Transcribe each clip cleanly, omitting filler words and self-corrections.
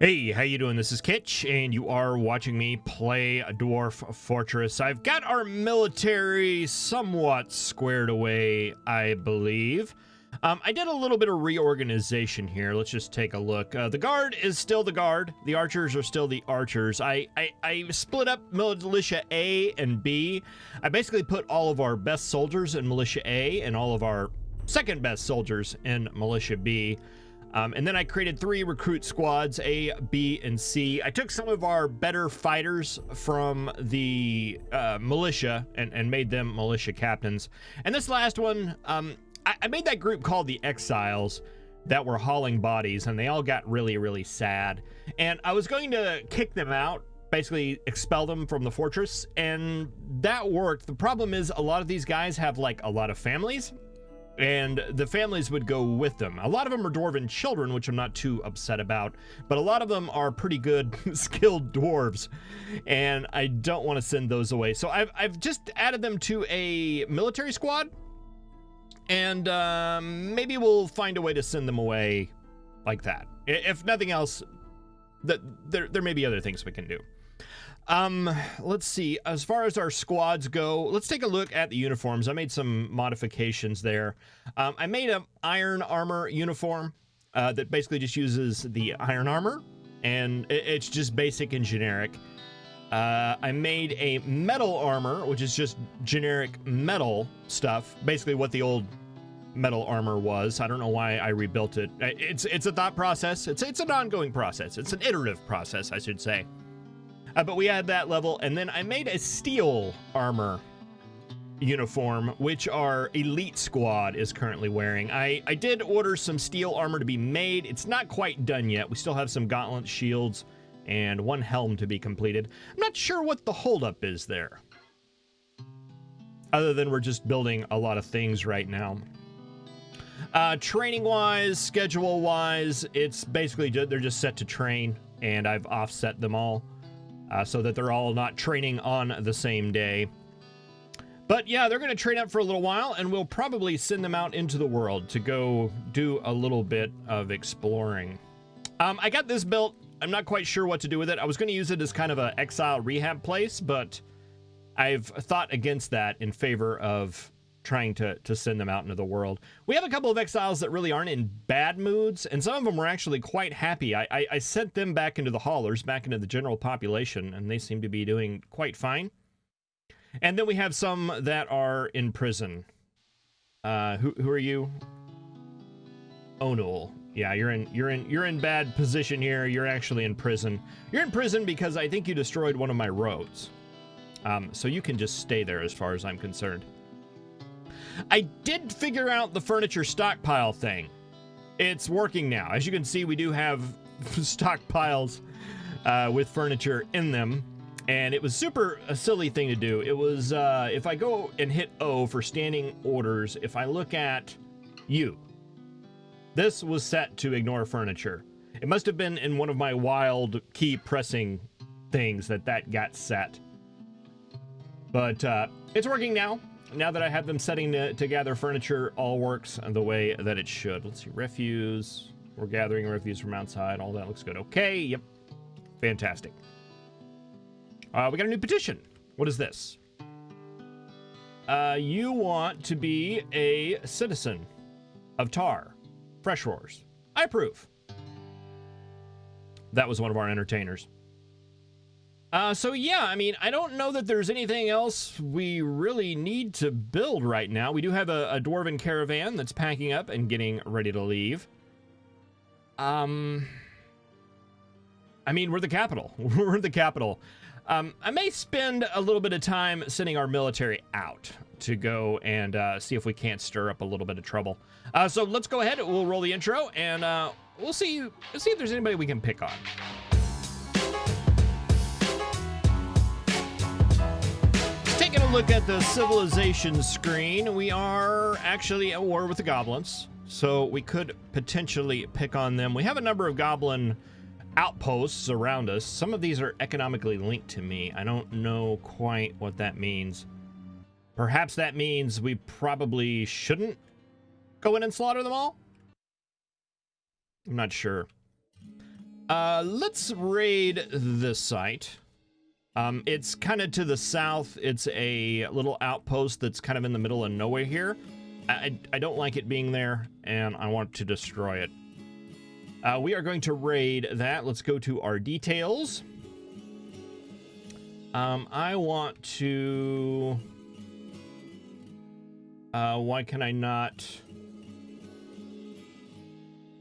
Hey, how you doing? This is Kitch, and you are watching me play Dwarf Fortress. I've got our military somewhat squared away, I believe. I did a little bit of reorganization here. Let's just take a look. The guard is still the guard. The archers are still the archers. I split up militia A and B. I basically put all of our best soldiers in militia A and all of our second best soldiers in militia B. And then I created 3 recruit squads, A, B, and C. I took some of our better fighters from the militia and made them militia captains. And this last one, I made that group called the Exiles that were hauling bodies, and they all got really, really sad. And I was going to kick them out, basically expel them from the fortress, and that worked. The problem is a lot of these guys have like a lot of families, and the families would go with them. A lot of them are dwarven children, which I'm not too upset about, but a lot of them are pretty good skilled dwarves, and I don't want to send those away. So I've just added them to a military squad, and maybe we'll find a way to send them away like that. If nothing else, there may be other things we can do. Let's see, as far as our squads go, let's take a look at the uniforms. I made some modifications there. I made an iron armor uniform that basically just uses the iron armor, and it's just basic and generic. I made a metal armor, which is just generic metal stuff, basically what the old metal armor was. I don't know why I rebuilt it. It's a thought process. It's an ongoing process. It's an iterative process, I should say. But we had that level, and then I made a steel armor uniform, which our elite squad is currently wearing. I did order some steel armor to be made. It's not quite done yet. We still have some gauntlet shields and 1 helm to be completed. I'm not sure what the holdup is there, other than we're just building a lot of things right now. Training-wise, schedule-wise, it's basically they're just set to train, and I've offset them all. So that they're all not training on the same day. But yeah, they're going to train up for a little while, and we'll probably send them out into the world to go do a little bit of exploring. I got this built. I'm not quite sure what to do with it. I was going to use it as kind of an exile rehab place, but I've thought against that in favor of trying to send them out into the world. We have a couple of exiles that really aren't in bad moods, and some of them were actually quite happy. I sent them back into the haulers, back into the general population, and they seem to be doing quite fine. And then we have some that are in prison. Who are you? Onul. Yeah, you're in bad position here. You're actually in prison. You're in prison because I think you destroyed one of my roads. So you can just stay there as far as I'm concerned. I did figure out the furniture stockpile thing. It's working now. As you can see, we do have stockpiles with furniture in them, and it was super a silly thing to do. It was, if I go and hit O for standing orders, if I look at U, this was set to ignore furniture. It must have been in one of my wild key pressing things that got set. But it's working now. Now that I have them setting to gather furniture, all works the way that it should. Let's see, refuse. We're gathering refuse from outside. All that looks good. Okay, yep. Fantastic. We got a new petition. What is this? You want to be a citizen of Tar. Fresh Roars. I approve. That was one of our entertainers. So yeah, I mean, I don't know that there's anything else we really need to build right now. We do have a dwarven caravan that's packing up and getting ready to leave. I mean, we're the capital. We're the capital. I may spend a little bit of time sending our military out to go and see if we can't stir up a little bit of trouble. So let's go ahead. We'll roll the intro, and we'll see if there's anybody we can pick on. Taking a look at the civilization screen, we are actually at war with the goblins, so we could potentially pick on them. We have a number of goblin outposts around us. Some of these are economically linked to me. I don't know quite what that means. Perhaps that means we probably shouldn't go in and slaughter them all? I'm not sure. Let's raid this site. It's kind of to the south. It's a little outpost that's kind of in the middle of nowhere here. I don't like it being there, and I want to destroy it. We are going to raid that. Let's go to our details. I want to... why can I not...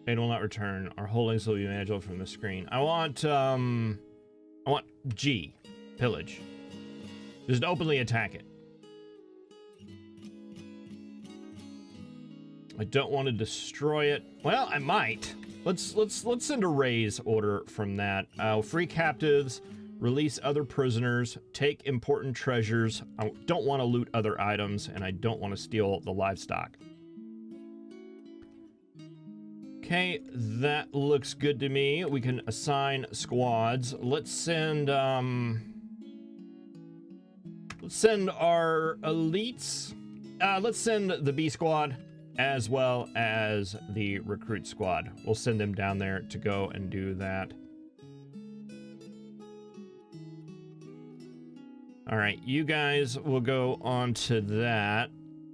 It will not return. Our holdings will be manageable from the screen. I want G. Pillage. Just openly attack it. I don't want to destroy it. Well, I might. Let's send a raise order from that. Free captives, release other prisoners, take important treasures. I don't want to loot other items, and I don't want to steal the livestock. Okay, that looks good to me. We can assign squads. Let's send our elites. Let's send the B squad as well as the recruit squad. We'll send them down there to go and do that. All right, you guys will go on to that.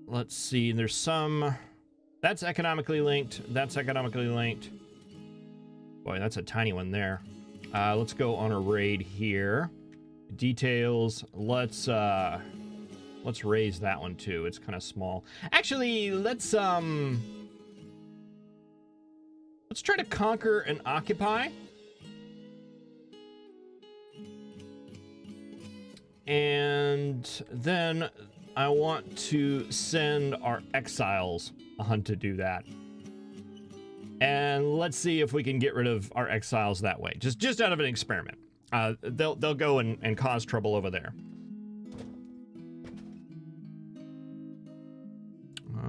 Let's see, there's some... That's economically linked. That's economically linked. Boy, that's a tiny one there. Let's go on a raid here. Details. Let's raise that one too. It's kind of small. Actually, let's try to conquer and occupy. And then I want to send our exiles on to do that. And let's see if we can get rid of our exiles that way. Just out of an experiment. They'll go and cause trouble over there.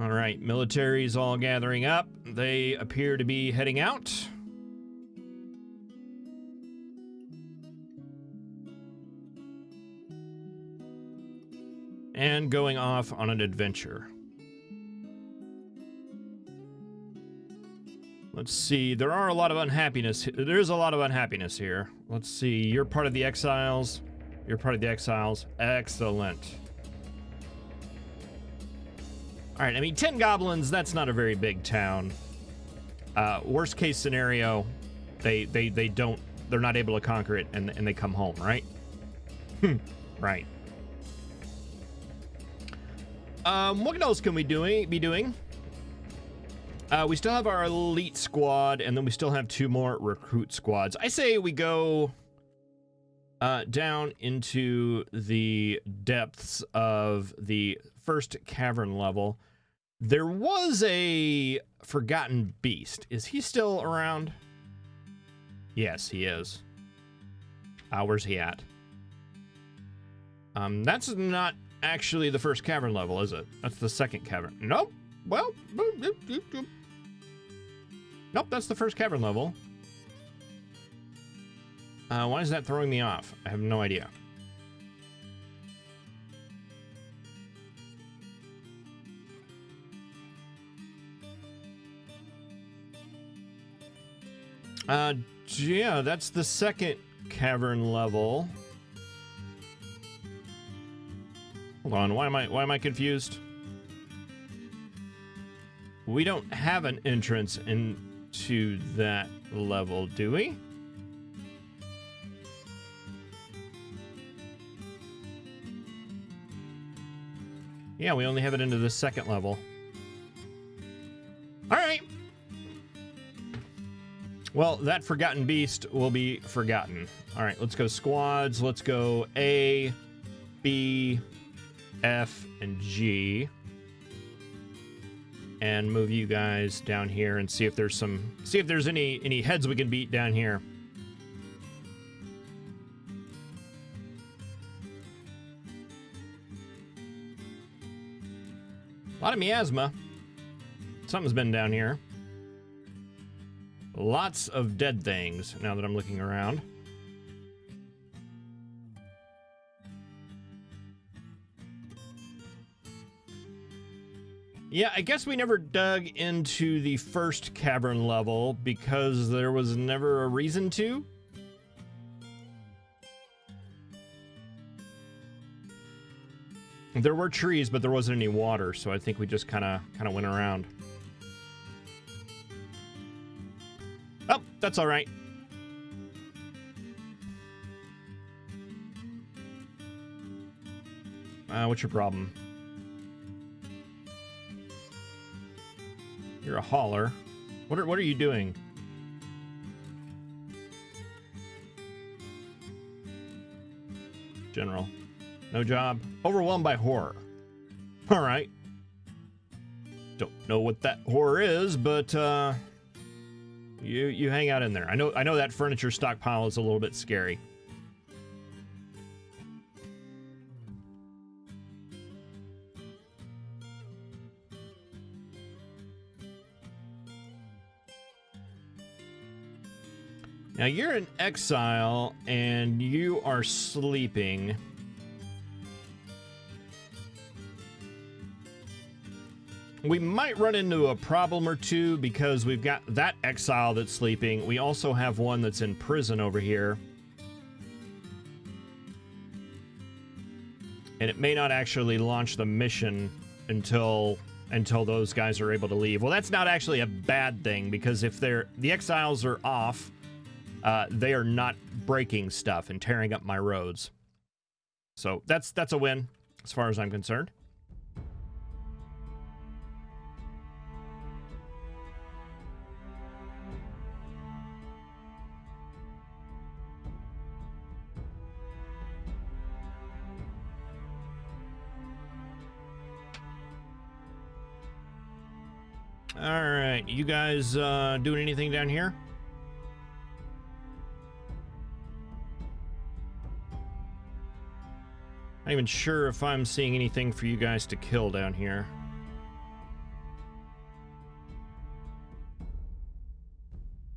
All right, military's all gathering up. They appear to be heading out. And going off on an adventure. Let's see, there are a lot of unhappiness. There's a lot of unhappiness here. Let's see, you're part of the exiles. You're part of the exiles. Excellent. All right, I mean, 10 goblins, that's not a very big town. Worst case scenario, they're not able to conquer it and they come home, right? Right. What else can we be doing? We still have our elite squad, and then we still have 2 more recruit squads. I say we go down into the depths of the first cavern level. There was a forgotten beast. Is he still around? Yes, he is. Where's he at? That's not actually the first cavern level, is it? That's the second cavern. Nope. Well, nope, that's the first cavern level. Why is that throwing me off? I have no idea. Yeah, that's the second cavern level. Hold on, why am I confused? We don't have an entrance into that level, do we? Yeah, we only have it into the second level. All right. Well, that forgotten beast will be forgotten. All right, let's go squads. Let's go A, B, F, and G. And move you guys down here and see if there's any heads we can beat down here. A lot of miasma. Something's been down here. Lots of dead things now that I'm looking around. Yeah, I guess we never dug into the first cavern level because there was never a reason to. There were trees, but there wasn't any water, so I think we just kind of went around. Oh, that's all right. What's your problem? You're a hauler. What are you doing? General. No job. Overwhelmed by horror. All right. Don't know what that horror is, but you hang out in there. I know that furniture stockpile is a little bit scary. Now you're in exile and you are sleeping. We might run into a problem or two because we've got that exile that's sleeping. We also have one that's in prison over here. And it may not actually launch the mission until those guys are able to leave. Well, that's not actually a bad thing because if the exiles are off, they are not breaking stuff and tearing up my roads. So that's a win as far as I'm concerned. All right, you guys doing anything down here? Not even sure if I'm seeing anything for you guys to kill down here.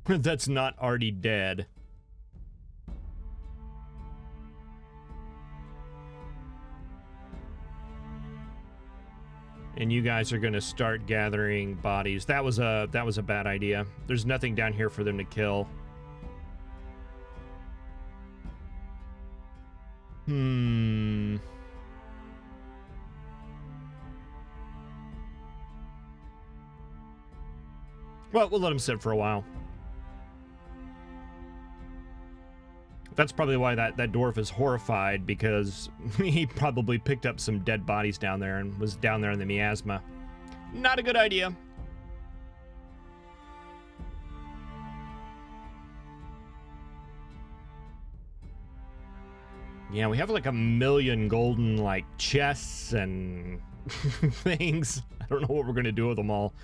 That's not already dead. And you guys are going to start gathering bodies. That was a bad idea. There's nothing down here for them to kill. Well, we'll let them sit for a while. That's probably why that dwarf is horrified, because he probably picked up some dead bodies down there and was down there in the miasma. Not a good idea. Yeah, we have like 1 million golden like chests and things. I don't know what we're gonna do with them all.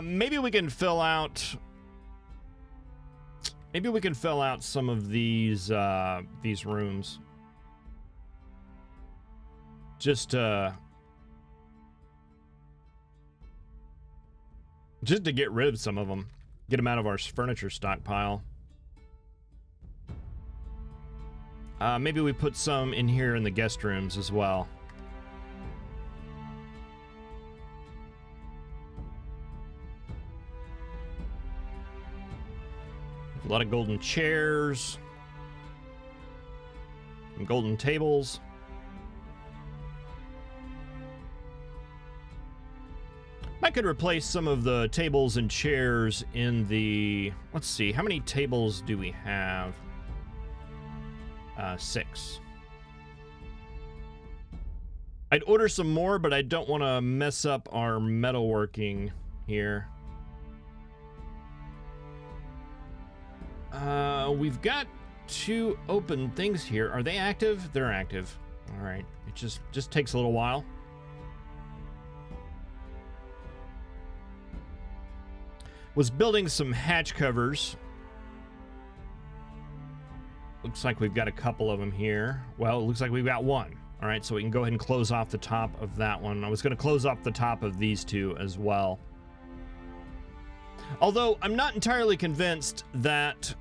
Maybe we can fill out. Maybe we can fill out some of these rooms. Just to get rid of some of them, get them out of our furniture stockpile. Maybe we put some in here in the guest rooms as well. A lot of golden chairs and golden tables. I could replace some of the tables and chairs in the... Let's see, how many tables do we have? 6. I'd order some more, but I don't want to mess up our metalworking here. We've got 2 open things here. Are they active? They're active. All right. It just takes a little while. Was building some hatch covers. Looks like we've got a couple of them here. Well, it looks like we've got 1. All right, so we can go ahead and close off the top of that one. I was going to close off the top of these 2 as well. Although I'm not entirely convinced that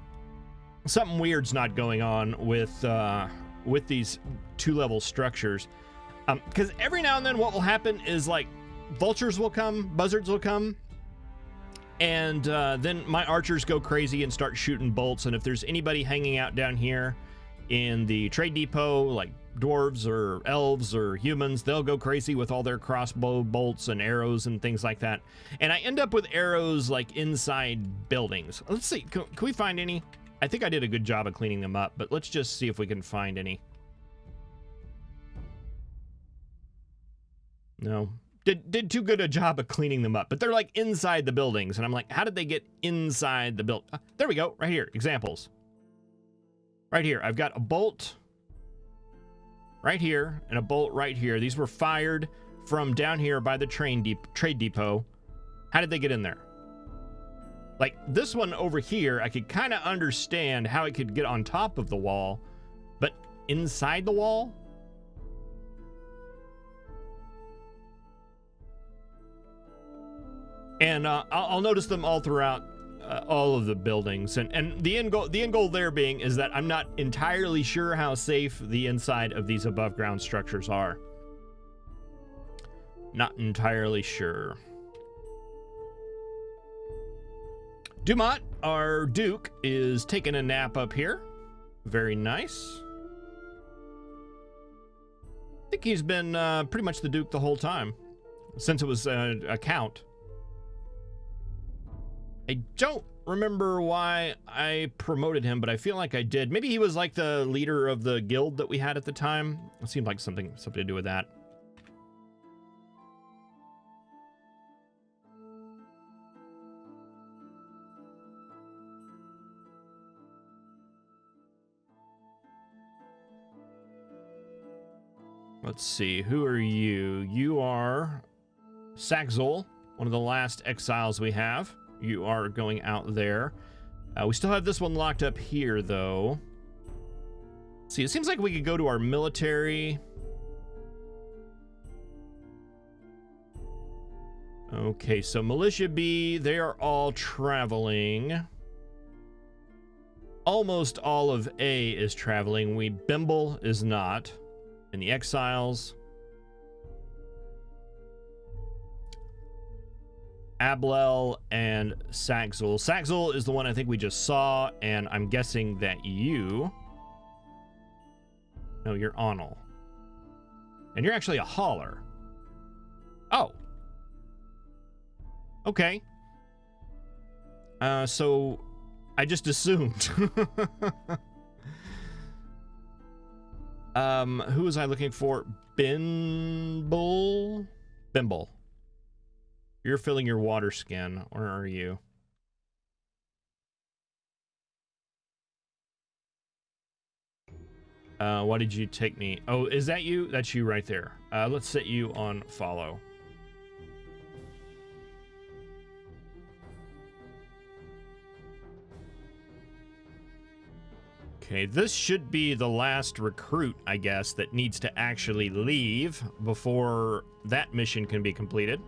something weird's not going on with these 2-level structures. Because every now and then what will happen is like vultures will come, buzzards will come, and then my archers go crazy and start shooting bolts. And if there's anybody hanging out down here in the trade depot, like dwarves or elves or humans, they'll go crazy with all their crossbow bolts and arrows and things like that. And I end up with arrows like inside buildings. Let's see, can we find any? I think I did a good job of cleaning them up, but let's just see if we can find any. No, did too good a job of cleaning them up, but they're like inside the buildings, and I'm like, how did they get inside the build? There we go, right here, examples. Right here, I've got a bolt right here and a bolt right here. These were fired from down here by the trade depot. How did they get in there? Like this one over here, I could kind of understand how it could get on top of the wall, but inside the wall? And I'll notice them all throughout all of the buildings, and the end goal there being is that I'm not entirely sure how safe the inside of these above ground structures are. Not entirely sure. Dumont, our Duke, is taking a nap up here. Very nice. I think he's been pretty much the Duke the whole time, since it was a count. I don't remember why I promoted him, but I feel like I did. Maybe he was like the leader of the guild that we had at the time. It seemed like something to do with that. Let's see, who are you? You are Saxol, one of the last exiles we have. You are going out there. We still have this one locked up here, though. See, it seems like we could go to our military. Okay, so Militia B, they are all traveling. Almost all of A is traveling. Bimble is not. And the exiles. Ablel and Saxol. Saxol is the one I think we just saw, and I'm guessing that you... No, you're Onel. And you're actually a hauler. Oh. Okay. So I just assumed. Who was I looking for? Bimble? Bimble. You're filling your water skin. Where are you? Why did you take me? Oh, is that you? That's you right there. Let's set you on follow. Okay, this should be the last recruit, I guess, that needs to actually leave before that mission can be completed.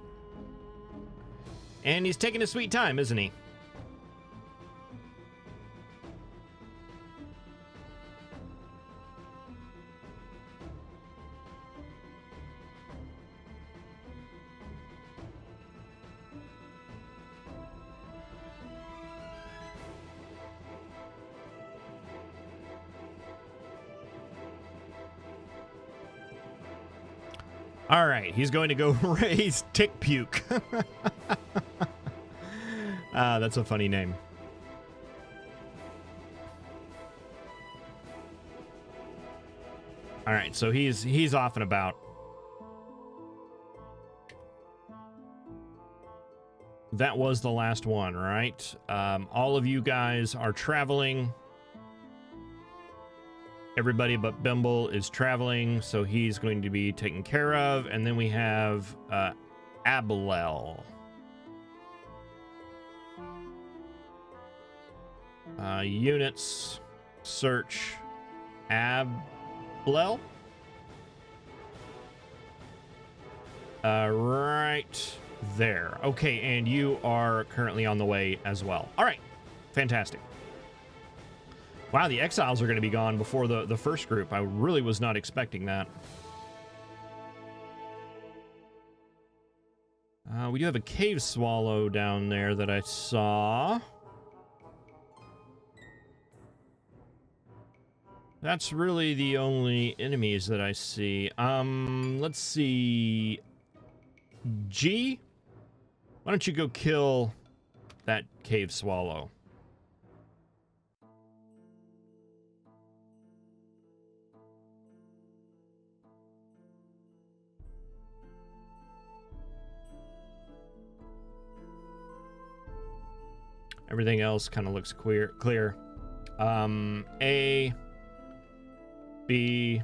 And he's taking his sweet time, isn't he? All right, he's going to go raise Tick Puke. That's a funny name. All right, so he's off and about. That was the last one, right? All of you guys are traveling. Everybody but Bimble is traveling, so he's going to be taken care of. And then we have Ablel. Units, search, Ablel. Right there. Okay, and you are currently on the way as well. All right, fantastic. Wow, the exiles are going to be gone before the first group. I really was not expecting that. we do have a cave swallow down there that I saw. That's really the only enemies that I see. Let's see. G? Why don't you go kill that cave swallow? Everything else kind of looks clear. A, B,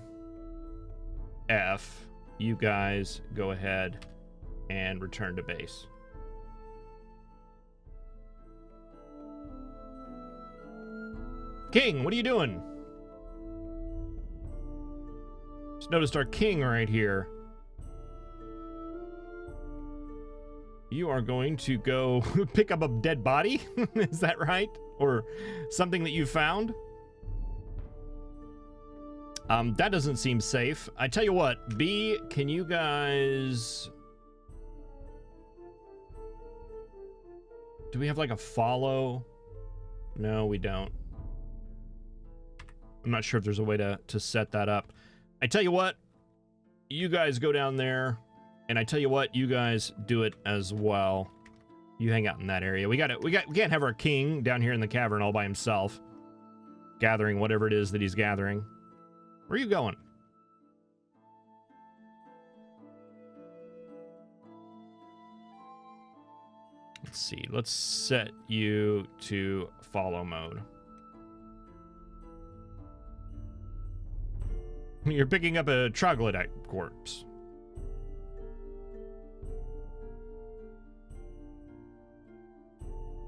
F. You guys go ahead and return to base. King, what are you doing? Just noticed our king right here. You are going to go pick up a dead body? Is that right? Or something that you found? That doesn't seem safe. I tell you what, B, can you guys... Do we have like a follow? No, we don't. I'm not sure if there's a way to set that up. I tell you what, you guys go down there, and I tell you what, you guys do it as well. You hang out in that area. We can't have our king down here in the cavern all by himself, gathering whatever it is that he's gathering. Where are you going? Let's see. Let's set you to follow mode. You're picking up a troglodyte corpse.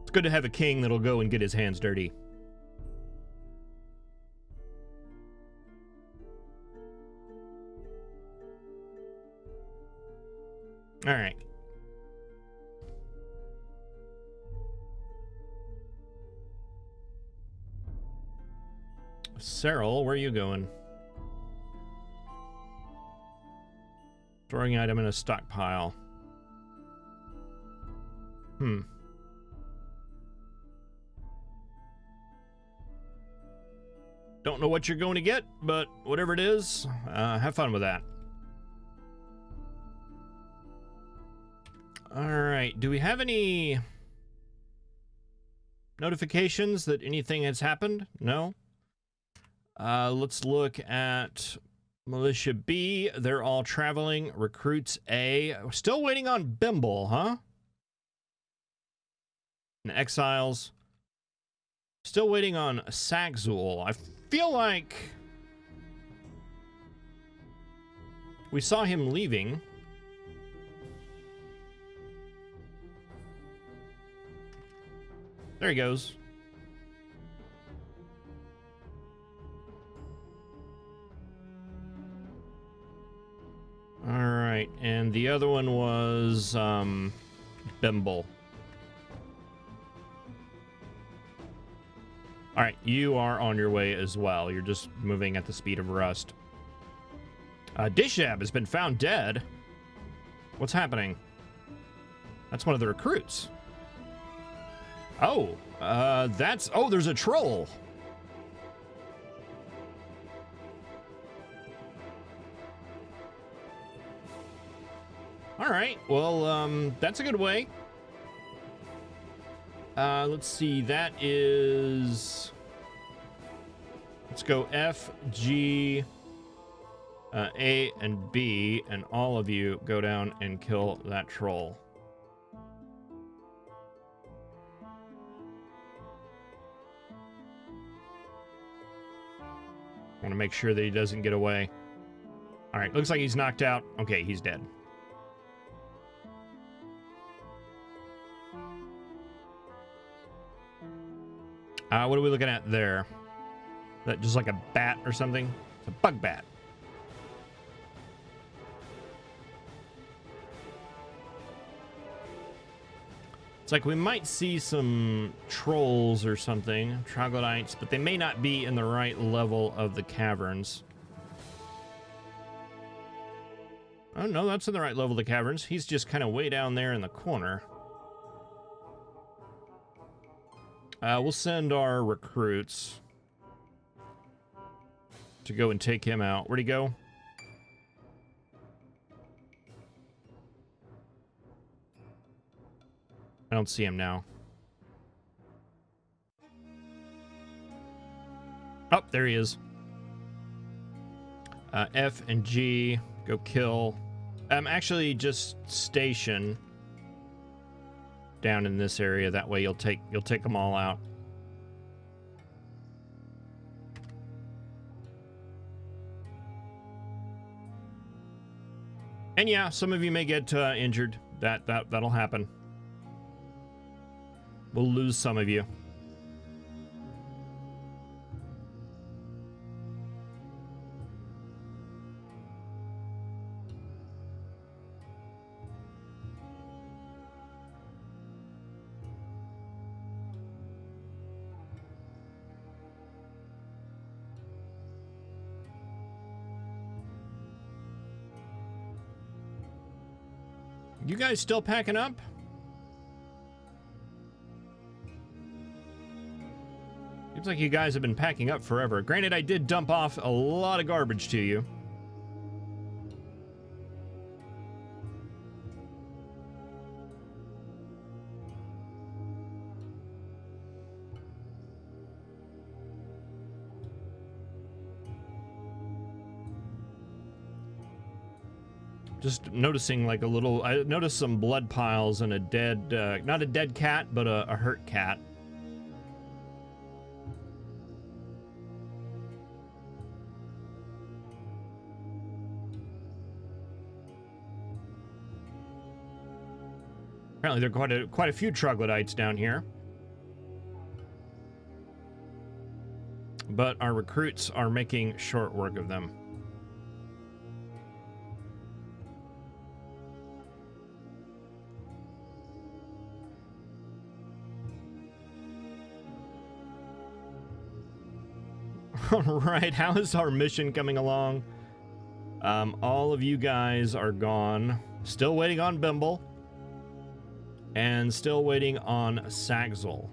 It's good to have a king that'll go and get his hands dirty. All right. Cyril, where are you going? Storing item in a stockpile. Don't know what you're going to get, but whatever it is, have fun with that. All right, do we have any notifications that anything has happened? No? Let's look at Militia B. They're all traveling. Recruits A. Still waiting on Bimble, huh? And Exiles. Still waiting on Sagzul. I feel like we saw him leaving. There he goes. All right, and the other one was Bimble. All right, you are on your way as well. You're just moving at the speed of rust. Dishab has been found dead. What's happening? That's one of the recruits. Oh, that's... Oh, there's a troll. All right, well, that's a good way. Let's see, that is... Let's go F, G, A, and B, and all of you go down and kill that troll. I want to make sure that he doesn't get away. All right, looks like he's knocked out. Okay, he's dead. What are we looking at there? Is that just like a bat or something? It's a bug bat. It's like we might see some trolls or something, troglodytes, but they may not be in the right level of the caverns. Oh, no, that's in the right level of the caverns. He's just kind of way down there in the corner. We'll send our recruits to go and take him out. Where'd he go? I don't see him now. Oh, there he is. F and G, go kill. Actually, just station down in this area. That way, you'll take them all out. And yeah, some of you may get injured. That'll happen. We'll lose some of you. You guys still packing up? Seems like you guys have been packing up forever. Granted, I did dump off a lot of garbage to you. Just noticing like a little, I noticed some blood piles and a dead, not a dead cat, but a hurt cat. Apparently there are quite a few troglodytes down here. But our recruits are making short work of them. All right, how is our mission coming along? All of you guys are gone. Still waiting on Bimble. And still waiting on Saxel.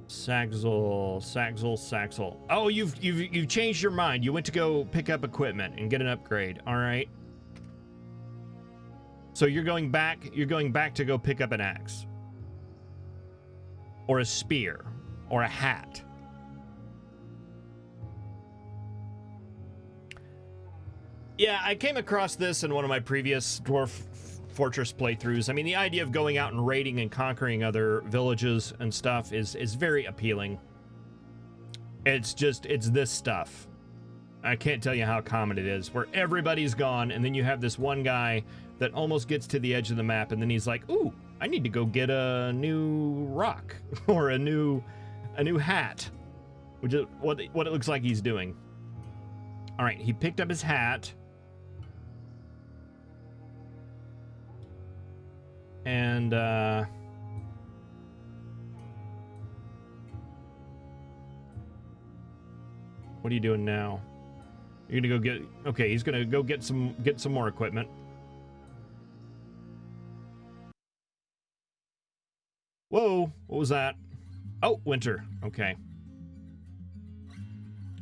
Saxel. Oh, you've changed your mind. You went to go pick up equipment and get an upgrade. All right. So you're going back to go pick up an axe. Or a spear. Or a hat. Yeah, I came across this in one of my previous Dwarf Fortress playthroughs. I mean, the idea of going out and raiding and conquering other villages and stuff is very appealing. It's this stuff. I can't tell you how common it is, where everybody's gone, and then you have this one guy that almost gets to the edge of the map, and then he's like, ooh, I need to go get a new rock, or a new hat, which is what it looks like he's doing. All right, he picked up his hat. And, what are you doing now? You're gonna go get, okay, he's gonna go get some more equipment. Whoa, what was that? Oh, winter, okay.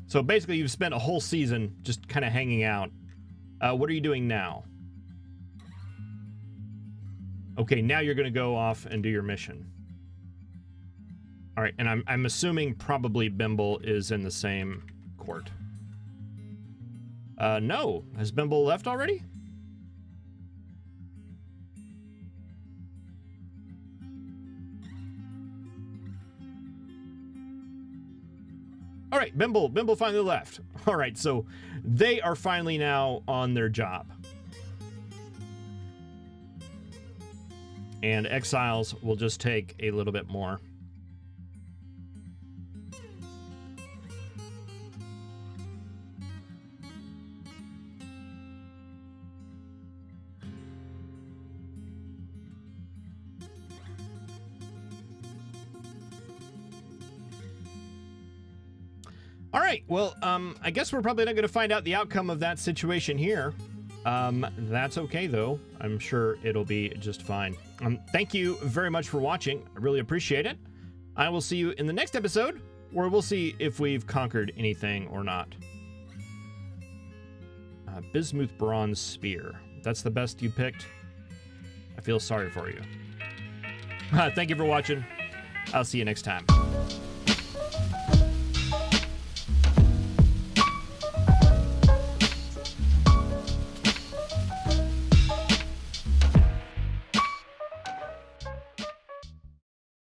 So basically you've spent a whole season just kind of hanging out. What are you doing now? Okay, now you're gonna go off and do your mission. All right, and I'm assuming probably Bimble is in the same court. No, has Bimble left already? All right, Bimble finally left. All right, so they are finally now on their job. And exiles will just take a little bit more. All right, well, I guess we're probably not going to find out the outcome of that situation here. That's okay, though. I'm sure it'll be just fine. Thank you very much for watching. I really appreciate it. I will see you in the next episode, where we'll see if we've conquered anything or not. Bismuth Bronze Spear. That's the best you picked? I feel sorry for you. Thank you for watching. I'll see you next time.